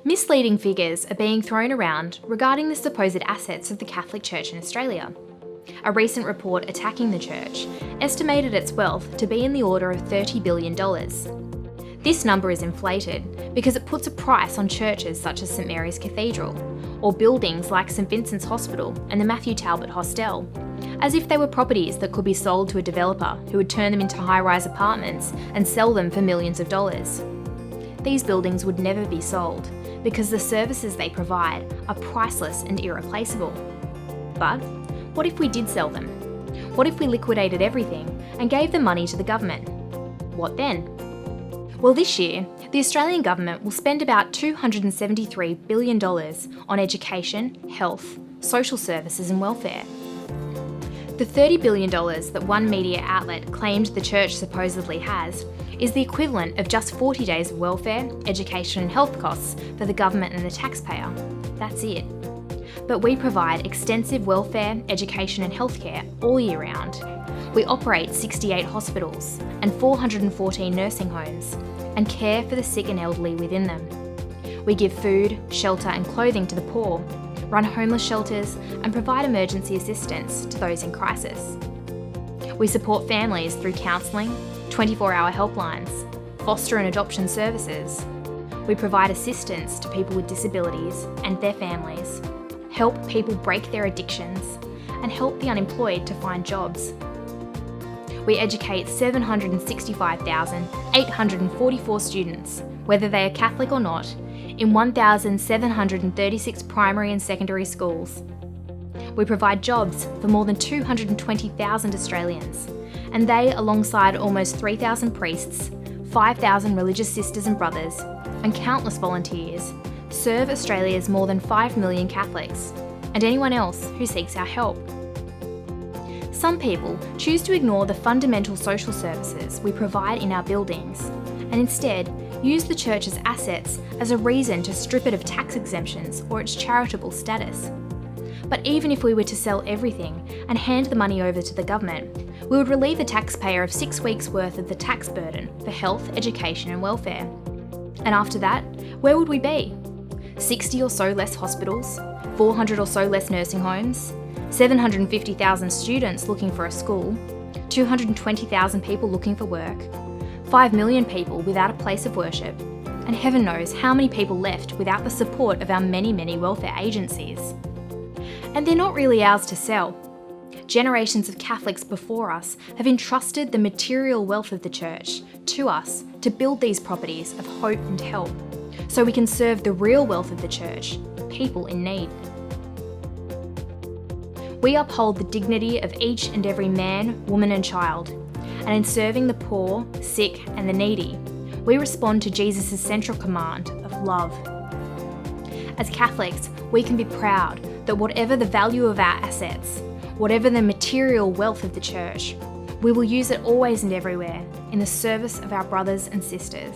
Misleading figures are being thrown around regarding the supposed assets of the Catholic Church in Australia. A recent report attacking the Church estimated its wealth to be in the order of $30 billion. This number is inflated because it puts a price on churches such as St Mary's Cathedral, or buildings like St Vincent's Hospital and the Matthew Talbot Hostel, as if they were properties that could be sold to a developer who would turn them into high-rise apartments and sell them for millions of dollars. These buildings would never be sold because the services they provide are priceless and irreplaceable. But what if we did sell them? What if we liquidated everything and gave the money to the government? What then? Well, this year, the Australian government will spend about $273 billion on education, health, social services and welfare. The $30 billion that one media outlet claimed the Church supposedly has is the equivalent of just 40 days of welfare, education and health costs for the government and the taxpayer. That's it. But we provide extensive welfare, education and healthcare all year round. We operate 68 hospitals and 414 nursing homes and care for the sick and elderly within them. We give food, shelter and clothing to the poor, run homeless shelters and provide emergency assistance to those in crisis. We support families through counselling, 24-hour helplines, foster and adoption services. We provide assistance to people with disabilities and their families, help people break their addictions, and help the unemployed to find jobs. We educate 765,844 students, whether they are Catholic or not, in 1,736 primary and secondary schools. We provide jobs for more than 220,000 Australians, and they, alongside almost 3,000 priests, 5,000 religious sisters and brothers, and countless volunteers, serve Australia's more than 5 million Catholics, and anyone else who seeks our help. Some people choose to ignore the fundamental social services we provide in our buildings, and instead use the Church's assets as a reason to strip it of tax exemptions or its charitable status. But even if we were to sell everything and hand the money over to the government, we would relieve the taxpayer of 6 weeks' worth of the tax burden for health, education and welfare. And after that, where would we be? 60 or so less hospitals, 400 or so less nursing homes, 750,000 students looking for a school, 220,000 people looking for work, 5 million people without a place of worship, and heaven knows how many people left without the support of our many, many welfare agencies. And they're not really ours to sell. Generations of Catholics before us have entrusted the material wealth of the Church to us to build these properties of hope and help, so we can serve the real wealth of the Church, people in need. We uphold the dignity of each and every man, woman and child, and in serving the poor, sick and the needy, we respond to Jesus' central command of love. As Catholics, we can be proud that whatever the value of our assets, whatever the material wealth of the Church, we will use it always and everywhere in the service of our brothers and sisters.